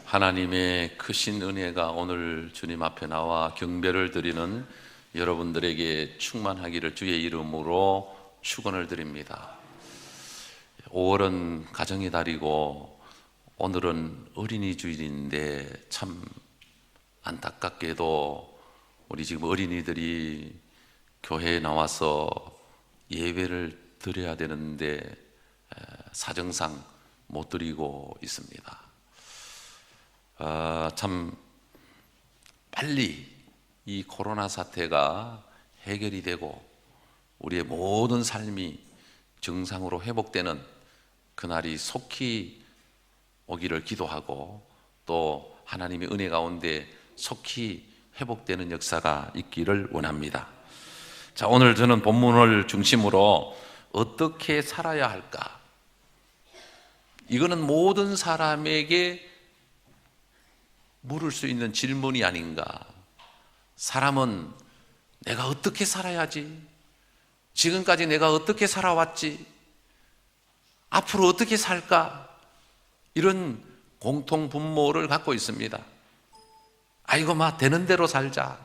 하나님의 크신 은혜가 오늘 주님 앞에 나와 경배를 드리는 여러분들에게 충만하기를 주의 이름으로 축원을 드립니다. 5월은 가정의 달이고 오늘은 어린이 주일인데 참 안타깝게도 우리 지금 어린이들이 교회에 나와서 예배를 드려야 되는데 사정상 못 드리고 있습니다. 참 빨리 이 코로나 사태가 해결이 되고 우리의 모든 삶이 정상으로 회복되는 그날이 속히 오기를 기도하고 또 하나님의 은혜 가운데 속히 회복되는 역사가 있기를 원합니다. 자, 오늘 저는 본문을 중심으로 어떻게 살아야 할까? 이거는 모든 사람에게 물을 수 있는 질문이 아닌가. 사람은 내가 어떻게 살아야지? 지금까지 내가 어떻게 살아왔지? 앞으로 어떻게 살까? 이런 공통 분모를 갖고 있습니다. 아이고 되는 대로 살자.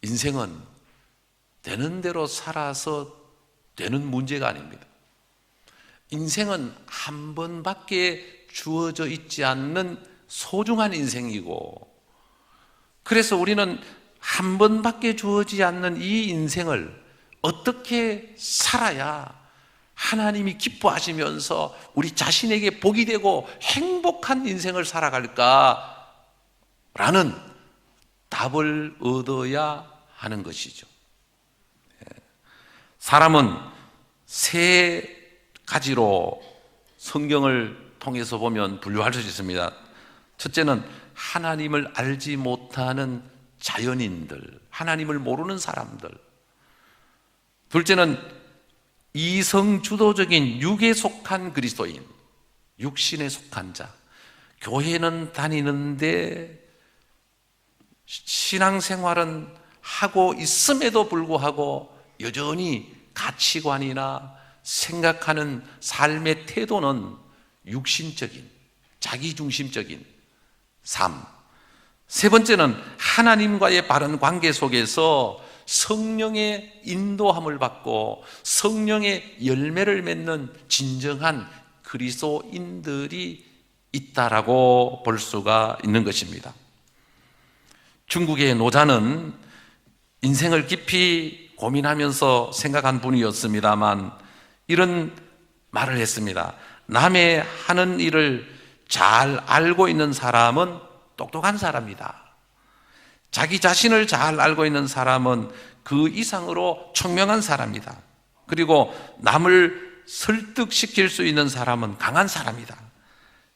인생은 되는 대로 살아서 되는 문제가 아닙니다. 인생은 한 번밖에 주어져 있지 않는 소중한 인생이고, 그래서 우리는 한 번밖에 주어지지 않는 이 인생을 어떻게 살아야 하나님이 기뻐하시면서 우리 자신에게 복이 되고 행복한 인생을 살아갈까라는 답을 얻어야 하는 것이죠. 사람은 세 가지로 성경을 통해서 보면 분류할 수 있습니다. 첫째는 하나님을 알지 못하는 자연인들, 하나님을 모르는 사람들. 둘째는 이성주도적인 육에 속한 그리스도인, 육신에 속한 자. 교회는 다니는데 신앙생활은 하고 있음에도 불구하고 여전히 가치관이나 생각하는 삶의 태도는 육신적인, 자기중심적인 삶. 세 번째는 하나님과의 바른 관계 속에서 성령의 인도함을 받고 성령의 열매를 맺는 진정한 그리스도인들이 있다라고 볼 수가 있는 것입니다. 중국의 노자는 인생을 깊이 고민하면서 생각한 분이었습니다만 이런 말을 했습니다. 남의 하는 일을 잘 알고 있는 사람은 똑똑한 사람이다. 자기 자신을 잘 알고 있는 사람은 그 이상으로 총명한 사람이다. 그리고 남을 설득시킬 수 있는 사람은 강한 사람이다.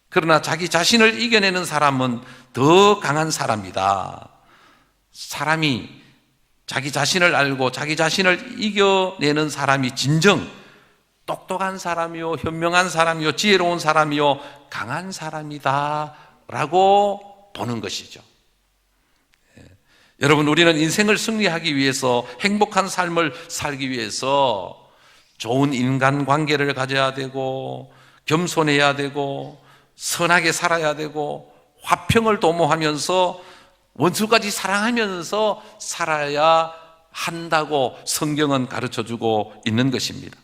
그러나 자기 자신을 이겨내는 사람은 더 강한 사람이다. 사람이 자기 자신을 알고 자기 자신을 이겨내는 사람이 진정 똑똑한 사람이요, 현명한 사람이요, 지혜로운 사람이요, 강한 사람이다 라고 보는 것이죠. 여러분, 우리는 인생을 승리하기 위해서, 행복한 삶을 살기 위해서 좋은 인간관계를 가져야 되고 겸손해야 되고 선하게 살아야 되고 화평을 도모하면서 원수까지 사랑하면서 살아야 한다고 성경은 가르쳐주고 있는 것입니다.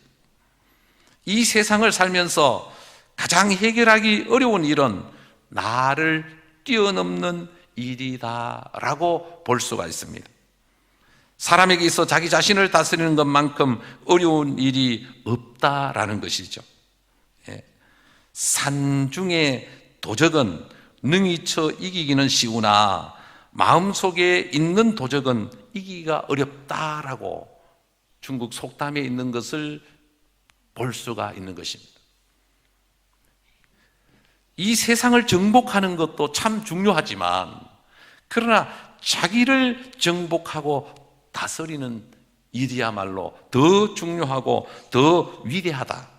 이 세상을 살면서 가장 해결하기 어려운 일은 나를 뛰어넘는 일이다라고 볼 수가 있습니다. 사람에게 있어 자기 자신을 다스리는 것만큼 어려운 일이 없다라는 것이죠. 산중의 도적은 능히 쳐 이기기는 쉬우나 마음속에 있는 도적은 이기기가 어렵다라고 중국 속담에 있는 것을 볼 수가 있는 것입니다. 이 세상을 정복하는 것도 참 중요하지만 그러나 자기를 정복하고 다스리는 일이야말로 더 중요하고 더 위대하다.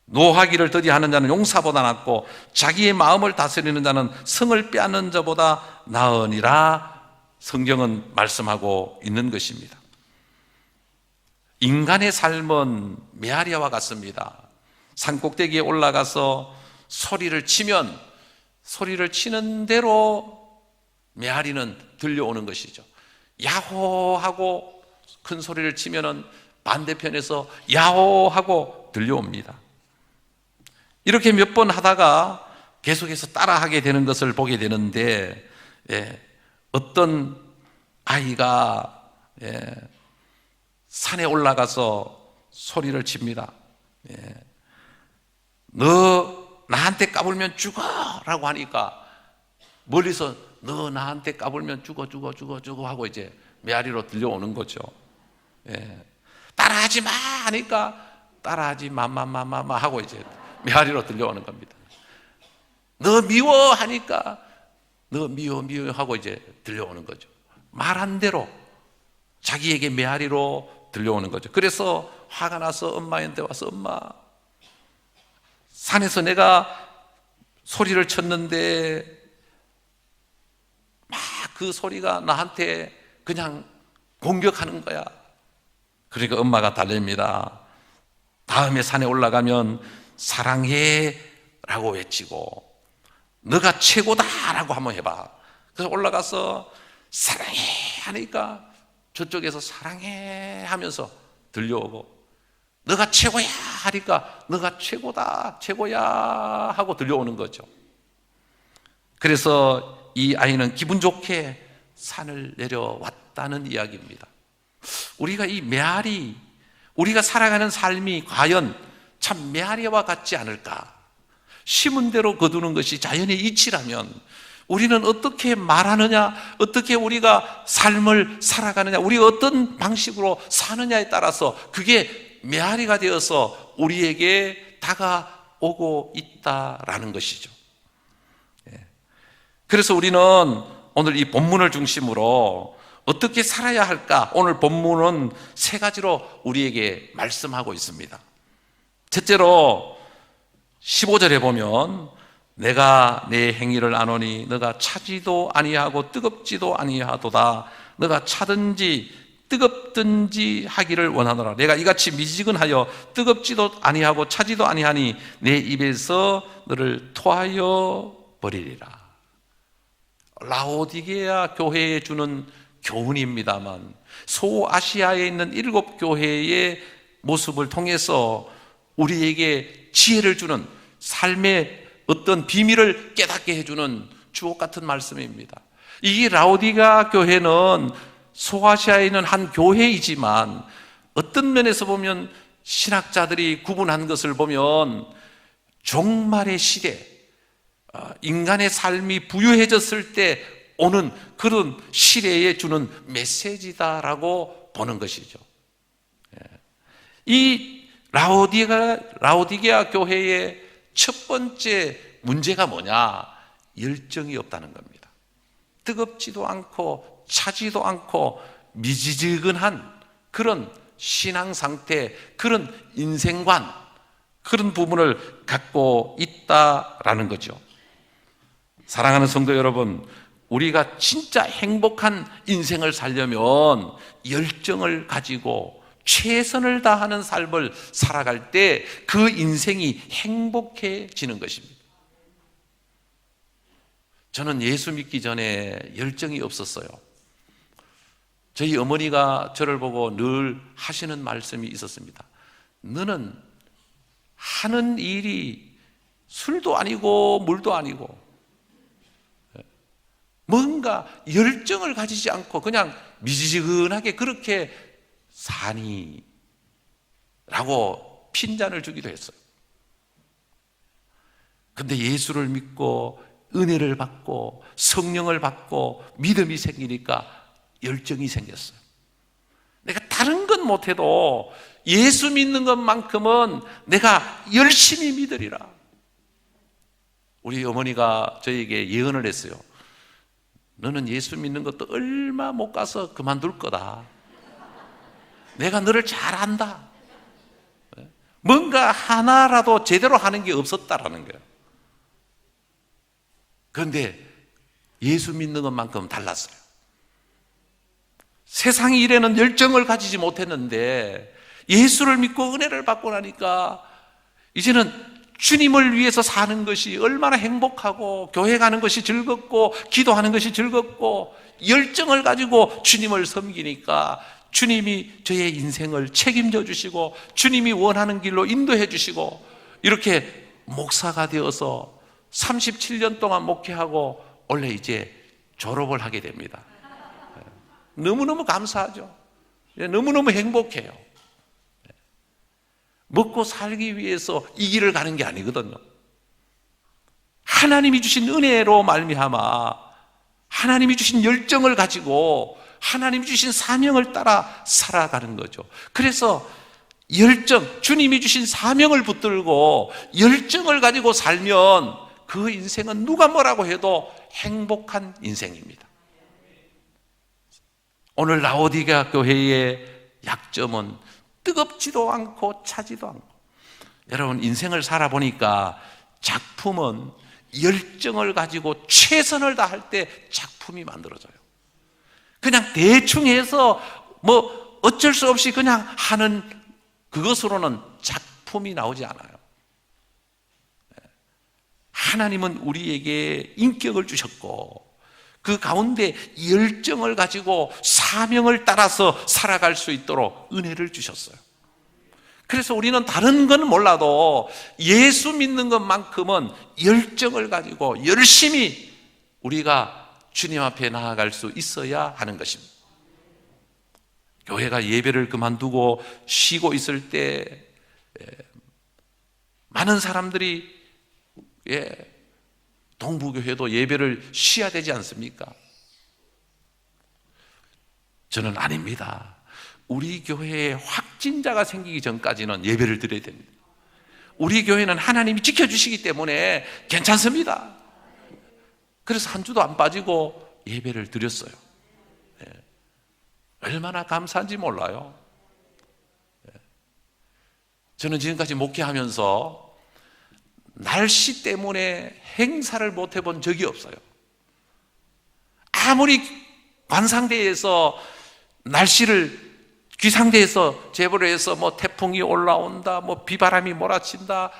노하기를 더디하는 자는 용사보다 낫고 자기의 마음을 다스리는 자는 성을 빼앗는 자보다 나으니라 성경은 말씀하고 있는 것입니다. 인간의 삶은 메아리와 같습니다. 산꼭대기에 올라가서 소리를 치면 소리를 치는 대로 메아리는 들려오는 것이죠. 야호하고 큰 소리를 치면은 반대편에서 야호하고 들려옵니다. 이렇게 몇 번 하다가 계속해서 따라하게 되는 것을 보게 되는데, 어떤 아이가 산에 올라가서 소리를 칩니다. 너 나한테 까불면 죽어 라고 하니까 멀리서 너 나한테 까불면 죽어 하고 이제 메아리로 들려오는 거죠. 따라하지 마 하니까 따라하지 마마마마마 하고 이제 메아리로 들려오는 겁니다. 너 미워 하니까 너 미워 하고 이제 들려오는 거죠. 말한 대로 자기에게 메아리로 들려오는 거죠. 그래서 화가 나서 엄마한테 와서 엄마, 산에서 내가 소리를 쳤는데 막 그 소리가 나한테 그냥 공격하는 거야. 그러니까 엄마가 달랩니다. 다음에 산에 올라가면 사랑해 라고 외치고 너가 최고다 라고 한번 해봐. 그래서 올라가서 사랑해 하니까 저쪽에서 사랑해 하면서 들려오고, 너가 최고야 하니까 너가 최고다 최고야 하고 들려오는 거죠. 그래서 이 아이는 기분 좋게 산을 내려왔다는 이야기입니다. 우리가 이 메아리, 우리가 살아가는 삶이 과연 참 메아리와 같지 않을까? 심은 대로 거두는 것이 자연의 이치라면 우리는 어떻게 말하느냐, 어떻게 우리가 삶을 살아가느냐, 우리가 어떤 방식으로 사느냐에 따라서 그게 메아리가 되어서 우리에게 다가오고 있다라는 것이죠. 그래서 우리는 오늘 이 본문을 중심으로 어떻게 살아야 할까? 오늘 본문은 세 가지로 우리에게 말씀하고 있습니다. 첫째로 15절에 보면 내가 내 행위를 아노니 너가 차지도 아니하고 뜨겁지도 아니하도다. 너가 차든지 뜨겁든지 하기를 원하노라. 내가 이같이 미지근하여 뜨겁지도 아니하고 차지도 아니하니 내 입에서 너를 토하여 버리리라. 라오디게아 교회에 주는 교훈입니다만, 소아시아에 있는 7 교회의 모습을 통해서 우리에게 지혜를 주는, 삶의 어떤 비밀을 깨닫게 해주는 주옥 같은 말씀입니다. 이 라오디게아 교회는 소아시아에 있는 한 교회이지만 어떤 면에서 보면 신학자들이 구분한 것을 보면 종말의 시대, 인간의 삶이 부유해졌을 때 오는 그런 시대에 주는 메시지다라고 보는 것이죠. 이 라오디게아 교회의 첫 번째 문제가 뭐냐? 열정이 없다는 겁니다. 뜨겁지도 않고 차지도 않고 미지근한 그런 신앙 상태, 그런 인생관, 그런 부분을 갖고 있다라는 거죠. 사랑하는 성도 여러분, 우리가 진짜 행복한 인생을 살려면 열정을 가지고 최선을 다하는 삶을 살아갈 때 그 인생이 행복해지는 것입니다. 저는 예수 믿기 전에 열정이 없었어요. 저희 어머니가 저를 보고 늘 하시는 말씀이 있었습니다. 너는 하는 일이 술도 아니고 물도 아니고 뭔가 열정을 가지지 않고 그냥 미지근하게 그렇게 사니? 라고 핀잔을 주기도 했어요. 근데 예수를 믿고 은혜를 받고 성령을 받고 믿음이 생기니까 열정이 생겼어요. 내가 다른 건 못해도 예수 믿는 것만큼은 내가 열심히 믿으리라. 우리 어머니가 저에게 예언을 했어요. 너는 예수 믿는 것도 얼마 못 가서 그만둘 거다. 내가 너를 잘 안다. 뭔가 하나라도 제대로 하는 게 없었다라는 거예요. 그런데 예수 믿는 것만큼 달랐어요. 세상 일에는 열정을 가지지 못했는데 예수를 믿고 은혜를 받고 나니까 이제는 주님을 위해서 사는 것이 얼마나 행복하고 교회 가는 것이 즐겁고 기도하는 것이 즐겁고 열정을 가지고 주님을 섬기니까 주님이 저의 인생을 책임져 주시고 주님이 원하는 길로 인도해 주시고 이렇게 목사가 되어서 37년 동안 목회하고 원래 이제 졸업을 하게 됩니다. 너무너무 감사하죠. 너무너무 행복해요. 먹고 살기 위해서 이 길을 가는 게 아니거든요. 하나님이 주신 은혜로 말미암아 하나님이 주신 열정을 가지고 하나님이 주신 사명을 따라 살아가는 거죠. 그래서 열정, 주님이 주신 사명을 붙들고 열정을 가지고 살면 그 인생은 누가 뭐라고 해도 행복한 인생입니다. 오늘 라오디게아 교회의 약점은 뜨겁지도 않고 차지도 않고, 여러분 인생을 살아보니까 작품은 열정을 가지고 최선을 다할 때 작품이 만들어져요. 그냥 대충 해서 뭐 어쩔 수 없이 그냥 하는 그것으로는 작품이 나오지 않아요. 하나님은 우리에게 인격을 주셨고 그 가운데 열정을 가지고 사명을 따라서 살아갈 수 있도록 은혜를 주셨어요. 그래서 우리는 다른 건 몰라도 예수 믿는 것만큼은 열정을 가지고 열심히 우리가 주님 앞에 나아갈 수 있어야 하는 것입니다. 교회가 예배를 그만두고 쉬고 있을 때 많은 사람들이 동부교회도 예배를 쉬어야 되지 않습니까? 저는 아닙니다. 우리 교회에 확진자가 생기기 전까지는 예배를 드려야 됩니다. 우리 교회는 하나님이 지켜주시기 때문에 괜찮습니다. 그래서 한 주도 안 빠지고 예배를 드렸어요. 얼마나 감사한지 몰라요. 저는 지금까지 목회하면서 날씨 때문에 행사를 못 해본 적이 없어요. 아무리 관상대에서 날씨를 기상대에서 제보를 해서 뭐 태풍이 올라온다, 뭐 비바람이 몰아친다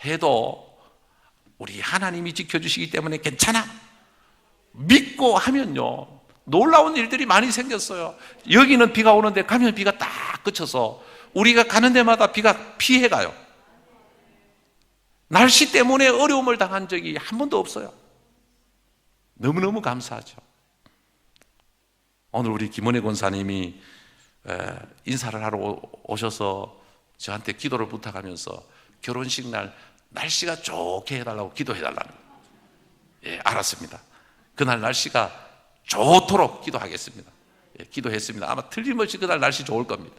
해도 우리 하나님이 지켜주시기 때문에 괜찮아 믿고 하면요 놀라운 일들이 많이 생겼어요. 여기는 비가 오는데 가면 비가 딱 그쳐서 우리가 가는 데마다 비가 피해가요. 날씨 때문에 어려움을 당한 적이 한 번도 없어요. 너무너무 감사하죠. 오늘 우리 김원혜 권사님이 인사를 하러 오셔서 저한테 기도를 부탁하면서 결혼식 날 날씨가 좋게 해달라고 기도해달라는 거예요. 알았습니다. 그날 날씨가 좋도록 기도하겠습니다. 기도했습니다. 아마 틀림없이 그날 날씨 좋을 겁니다.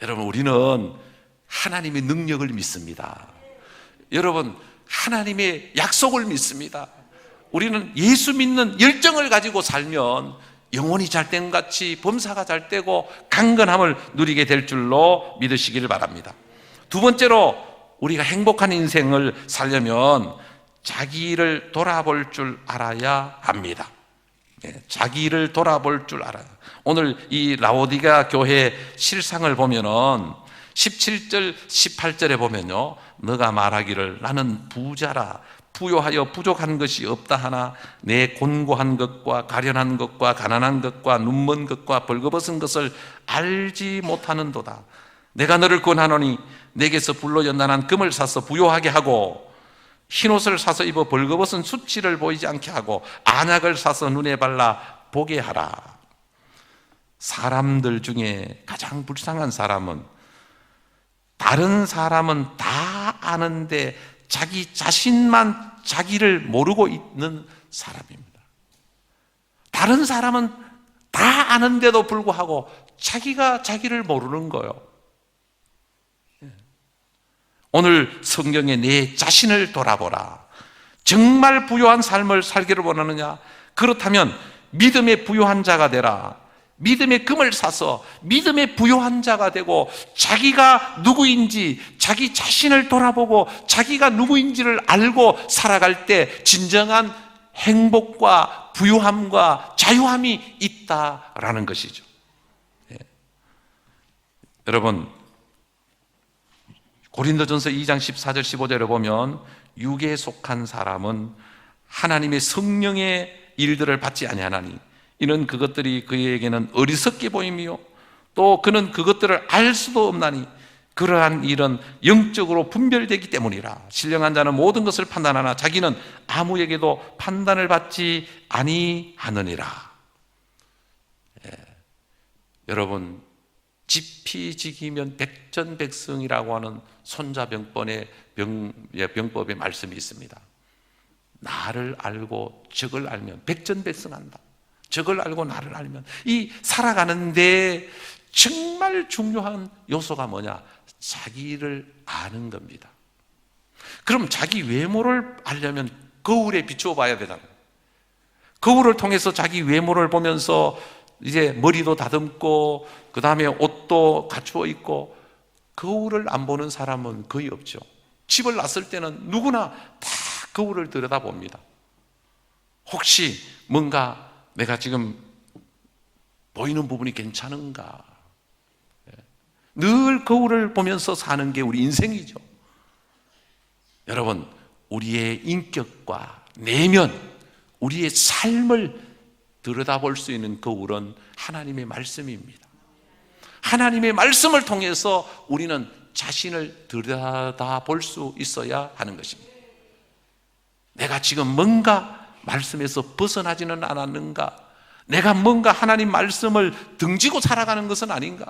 여러분 우리는 하나님의 능력을 믿습니다. 여러분 하나님의 약속을 믿습니다. 우리는 예수 믿는 열정을 가지고 살면 영혼이 잘된 같이 범사가 잘되고 강건함을 누리게 될 줄로 믿으시기를 바랍니다. 두 번째로 우리가 행복한 인생을 살려면 자기를 돌아볼 줄 알아야 합니다. 자기를 돌아볼 줄 알아요. 오늘 이 라오디게아 교회 실상을 보면은 17절 18절에 보면요 너가 말하기를 나는 부자라 부요하여 부족한 것이 없다 하나 내 곤고한 것과 가련한 것과 가난한 것과 눈먼 것과 벌거벗은 것을 알지 못하는도다. 내가 너를 권하노니 내게서 불로 연단한 금을 사서 부요하게 하고 흰옷을 사서 입어 벌거벗은 수치를 보이지 않게 하고 안약을 사서 눈에 발라 보게 하라. 사람들 중에 가장 불쌍한 사람은 다른 사람은 다 아는데 자기 자신만 자기를 모르고 있는 사람입니다. 다른 사람은 다 아는데도 불구하고 자기가 자기를 모르는 거예요. 오늘 성경에 내 자신을 돌아보라. 정말 부유한 삶을 살기를 원하느냐? 그렇다면 믿음의 부유한 자가 되라. 믿음의 금을 사서 믿음의 부유한 자가 되고 자기가 누구인지 자기 자신을 돌아보고 자기가 누구인지를 알고 살아갈 때 진정한 행복과 부유함과 자유함이 있다라는 것이죠. 여러분 고린도전서 2장 14절 15절에 보면 육에 속한 사람은 하나님의 성령의 일들을 받지 아니하나니 이는 그것들이 그에게는 어리석게 보이며 또 그는 그것들을 알 수도 없나니 그러한 일은 영적으로 분별되기 때문이라. 신령한 자는 모든 것을 판단하나 자기는 아무에게도 판단을 받지 아니하느니라. 여러분, 지피지기면 백전백승이라고 하는 손자병법의 말씀이 있습니다. 나를 알고 적을 알면 백전백승한다. 적을 알고 나를 알면. 이 살아가는데 정말 중요한 요소가 뭐냐? 자기를 아는 겁니다. 그럼 자기 외모를 알려면 거울에 비추어 봐야 되잖아요. 거울을 통해서 자기 외모를 보면서 이제 머리도 다듬고 그 다음에 옷도 갖추어 입고, 거울을 안 보는 사람은 거의 없죠. 집을 났을 때는 누구나 다 거울을 들여다봅니다. 혹시 뭔가 내가 지금 보이는 부분이 괜찮은가? 늘 거울을 보면서 사는 게 우리 인생이죠. 여러분, 우리의 인격과 내면, 우리의 삶을 들여다볼 수 있는 거울은 하나님의 말씀입니다. 하나님의 말씀을 통해서 우리는 자신을 들여다볼 수 있어야 하는 것입니다. 내가 지금 뭔가 말씀에서 벗어나지는 않았는가? 내가 뭔가 하나님 말씀을 등지고 살아가는 것은 아닌가?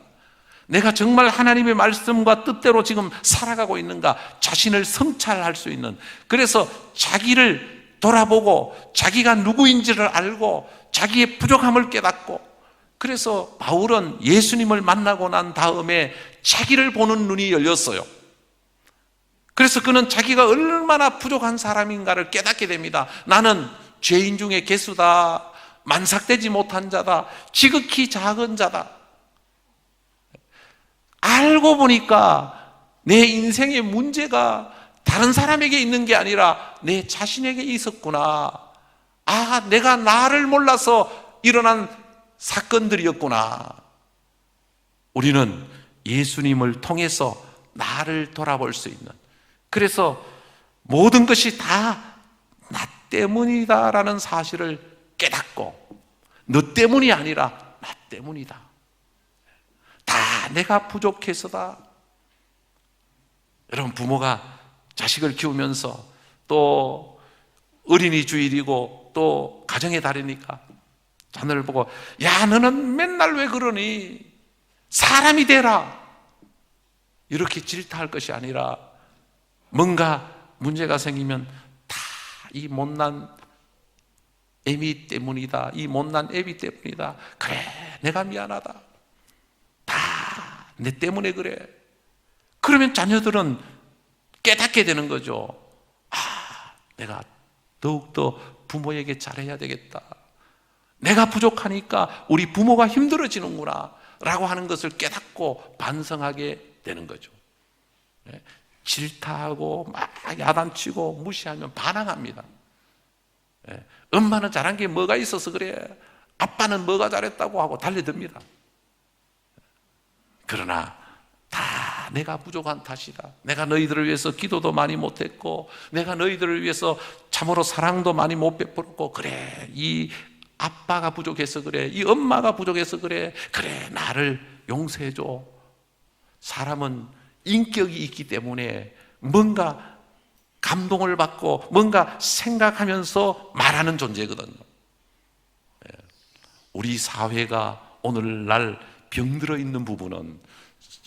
내가 정말 하나님의 말씀과 뜻대로 지금 살아가고 있는가? 자신을 성찰할 수 있는, 그래서 자기를 돌아보고 자기가 누구인지를 알고 자기의 부족함을 깨닫고, 그래서 바울은 예수님을 만나고 난 다음에 자기를 보는 눈이 열렸어요. 그래서 그는 자기가 얼마나 부족한 사람인가를 깨닫게 됩니다. 나는 죄인 중에 괴수다, 만삭되지 못한 자다, 지극히 작은 자다. 알고 보니까 내 인생의 문제가 다른 사람에게 있는 게 아니라 내 자신에게 있었구나. 아, 내가 나를 몰라서 일어난 사건들이었구나. 우리는 예수님을 통해서 나를 돌아볼 수 있는, 그래서 모든 것이 다 나 때문이다라는 사실을 깨닫고, 너 때문이 아니라 나 때문이다. 다 내가 부족해서다. 여러분, 부모가 자식을 키우면서 또 어린이 주일이고 또 가정의 달이니까 자녀를 보고, 야, 너는 맨날 왜 그러니? 사람이 되라. 이렇게 질타할 것이 아니라, 뭔가 문제가 생기면 다 이 못난 애미 때문이다, 이 못난 애비 때문이다. 그래, 내가 미안하다. 다 내 때문에 그래. 그러면 자녀들은 깨닫게 되는 거죠. 아, 내가 더욱더 부모에게 잘해야 되겠다. 내가 부족하니까 우리 부모가 힘들어지는구나 라고 하는 것을 깨닫고 반성하게 되는 거죠. 질타하고 막 야단치고 무시하면 반항합니다. 엄마는 잘한 게 뭐가 있어서 그래, 아빠는 뭐가 잘했다고 하고 달려듭니다. 그러나 다 내가 부족한 탓이다. 내가 너희들을 위해서 기도도 많이 못했고, 내가 너희들을 위해서 참으로 사랑도 많이 못 베풀었고, 그래, 이 아빠가 부족해서 그래, 이 엄마가 부족해서 그래, 그래, 나를 용서해줘. 사람은 인격이 있기 때문에 뭔가 감동을 받고 뭔가 생각하면서 말하는 존재거든요. 우리 사회가 오늘날 병들어 있는 부분은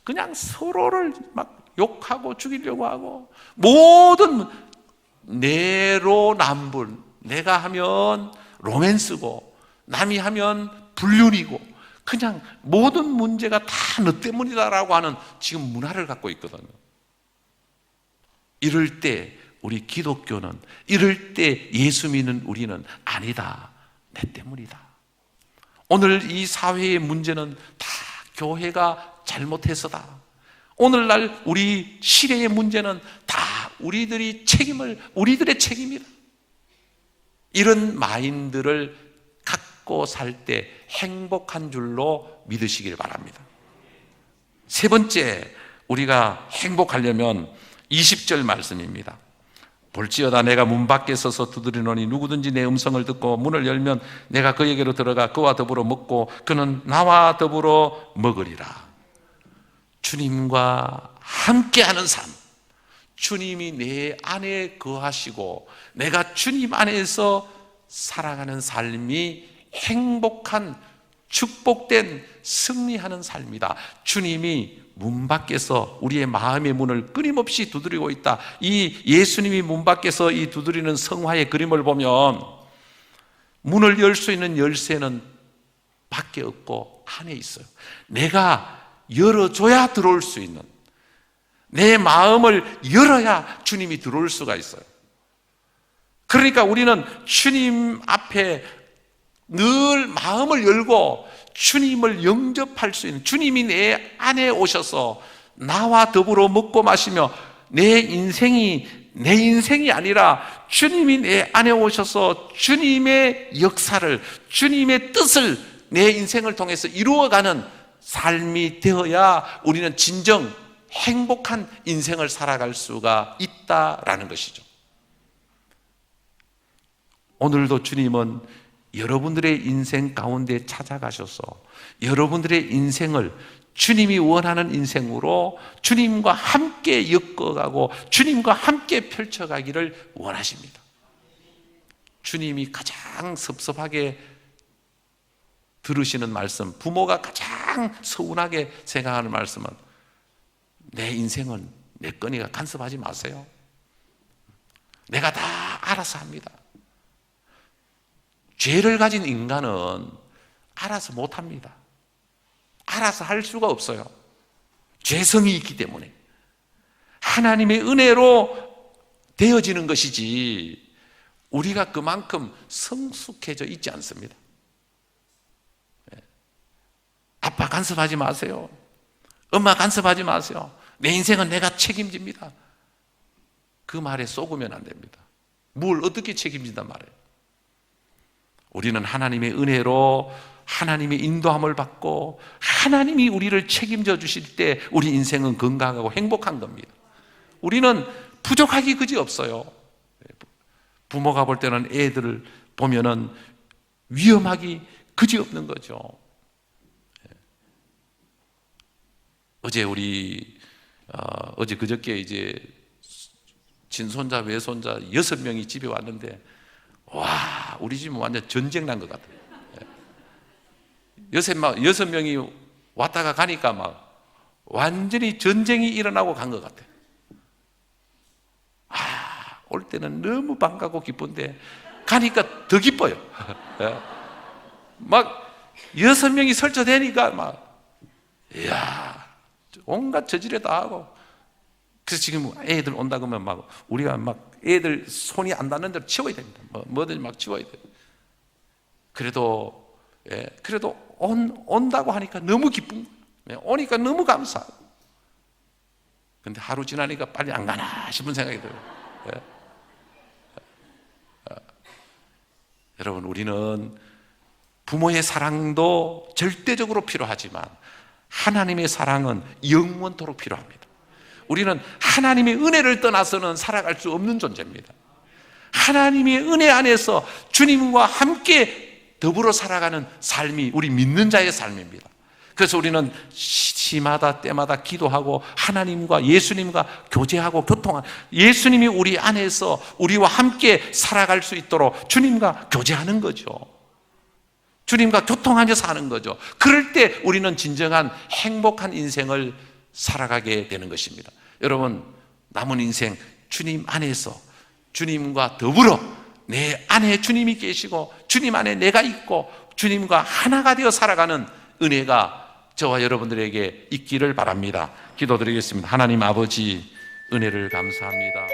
그냥 서로를 막 욕하고 죽이려고 하고, 모든 내로남불, 내가 하면 로맨스고 남이 하면 불륜이고, 그냥 모든 문제가 다 너 때문이다라고 하는 지금 문화를 갖고 있거든요. 이럴 때 우리 기독교는, 이럴 때 예수 믿는 우리는 아니다, 내 때문이다. 오늘 이 사회의 문제는 다 교회가 잘못해서다. 오늘날 우리 시대의 문제는 다 우리들의 책임이다. 이런 마인드를 갖고 살 때 행복한 줄로 믿으시길 바랍니다. 세 번째, 우리가 행복하려면 20절 말씀입니다. 볼지어다 내가 문 밖에 서서 두드리노니 누구든지 내 음성을 듣고 문을 열면 내가 그에게로 들어가 그와 더불어 먹고 그는 나와 더불어 먹으리라. 주님과 함께하는 삶, 주님이 내 안에 거하시고 내가 주님 안에서 살아가는 삶이 행복한 축복된 승리하는 삶이다. 주님이 문 밖에서 우리의 마음의 문을 끊임없이 두드리고 있다. 이 예수님이 문 밖에서 이 두드리는 성화의 그림을 보면 문을 열 수 있는 열쇠는 밖에 없고 안에 있어요. 내가 열어줘야 들어올 수 있는, 내 마음을 열어야 주님이 들어올 수가 있어요. 그러니까 우리는 주님 앞에 늘 마음을 열고 주님을 영접할 수 있는, 주님이 내 안에 오셔서 나와 더불어 먹고 마시며 내 인생이 아니라 주님이 내 안에 오셔서 주님의 역사를, 주님의 뜻을 내 인생을 통해서 이루어가는 삶이 되어야 우리는 진정 행복한 인생을 살아갈 수가 있다라는 것이죠. 오늘도 주님은 여러분들의 인생 가운데 찾아가셔서 여러분들의 인생을 주님이 원하는 인생으로 주님과 함께 엮어가고 주님과 함께 펼쳐가기를 원하십니다. 주님이 가장 섭섭하게 들으시는 말씀, 부모가 가장 서운하게 생각하는 말씀은 내 인생은 내 거니까 간섭하지 마세요. 내가 다 알아서 합니다. 죄를 가진 인간은 알아서 못합니다. 알아서 할 수가 없어요. 죄성이 있기 때문에. 하나님의 은혜로 되어지는 것이지 우리가 그만큼 성숙해져 있지 않습니다. 아빠 간섭하지 마세요. 엄마 간섭하지 마세요. 내 인생은 내가 책임집니다. 그 말에 속으면 안 됩니다. 뭘 어떻게 책임진단 말이에요. 우리는 하나님의 은혜로 하나님의 인도함을 받고 하나님이 우리를 책임져 주실 때 우리 인생은 건강하고 행복한 겁니다. 우리는 부족하기 그지없어요. 부모가 볼 때는 애들을 보면은 위험하기 그지없는 거죠. 어제 어제 그저께 이제 친손자 외손자 6명이 집에 왔는데 와, 우리 집은 완전 전쟁 난 것 같아요. 6명이 왔다가 가니까 막 완전히 전쟁이 일어나고 간 것 같아요. 올 때는 너무 반갑고 기쁜데 가니까 더 기뻐요. 막 6명이 설쳐대니까 막 이야, 온갖 저지레 다 하고. 그래서 지금 애들 온다 그러면 막 우리가 막 애들 손이 안 닿는 대로 치워야 됩니다. 뭐든지 막 치워야 돼요. 그래도 온다고 하니까 너무 기쁜 거예요. 오니까 너무 감사하고. 근데 하루 지나니까 빨리 안 가나 싶은 생각이 들어요. 여러분, 우리는 부모의 사랑도 절대적으로 필요하지만 하나님의 사랑은 영원토록 필요합니다. 우리는 하나님의 은혜를 떠나서는 살아갈 수 없는 존재입니다. 하나님의 은혜 안에서 주님과 함께 더불어 살아가는 삶이 우리 믿는 자의 삶입니다. 그래서 우리는 시마다 때마다 기도하고 하나님과 예수님과 교제하고 교통하는, 예수님이 우리 안에서 우리와 함께 살아갈 수 있도록 주님과 교제하는 거죠. 주님과 교통하며 사는 거죠. 그럴 때 우리는 진정한 행복한 인생을 살아가게 되는 것입니다. 여러분, 남은 인생 주님 안에서 주님과 더불어 내 안에 주님이 계시고 주님 안에 내가 있고 주님과 하나가 되어 살아가는 은혜가 저와 여러분들에게 있기를 바랍니다. 기도드리겠습니다. 하나님 아버지, 은혜를 감사합니다.